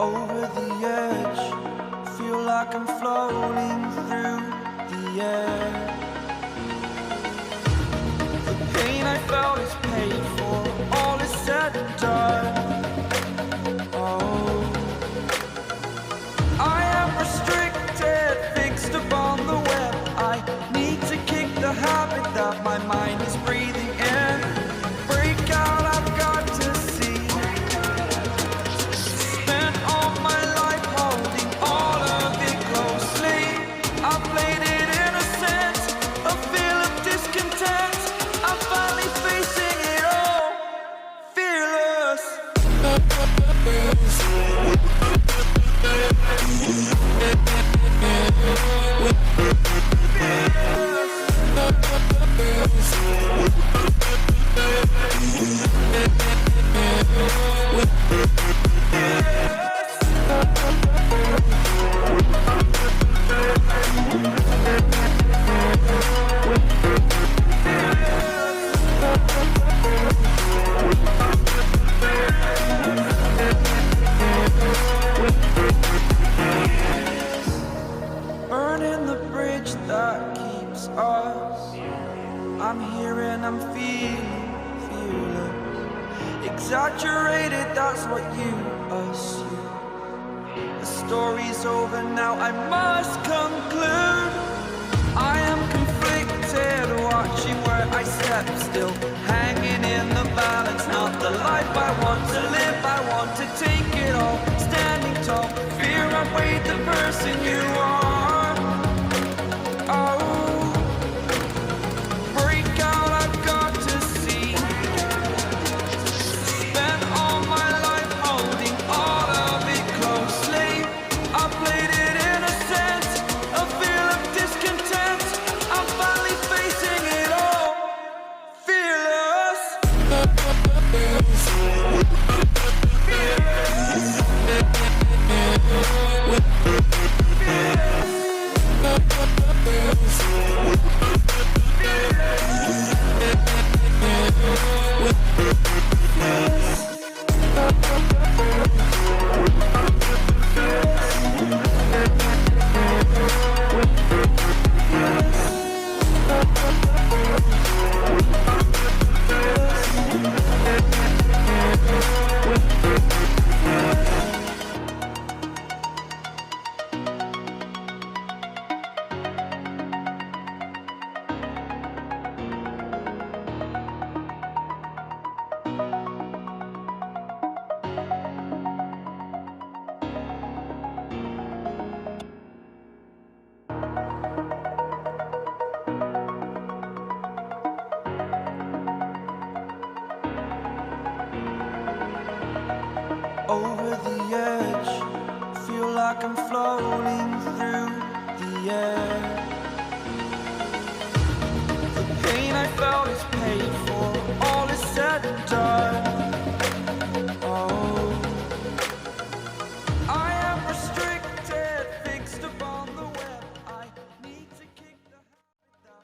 over the edge. Feel like I'm floating through the air. The pain I felt is paid for, all is said and done. Oh, I am restricted, fixed upon the web. I need to kick the habit that my mind is breathing in. Break out, I've got to see. Spent all my life holding all of it closely. I played it innocent, a feel of discontent. I'm finally facing it all, fearless. Burning the bridge that keeps us. I'm here and I'm feeling fearless. Exaggerated, that's what you assume. The story's over now, I must conclude. I am conflicted, watching where I step still, hanging in the balance. Not the life I want to live, I want to take it all. Standing tall, fear outweighed the person you are. Oh, break out, I've got to see. Spent all my life holding all of it closely. I played it innocent, a feel of discontent. I'm finally facing it all, fearless. Over the edge, feel like I'm floating through the air.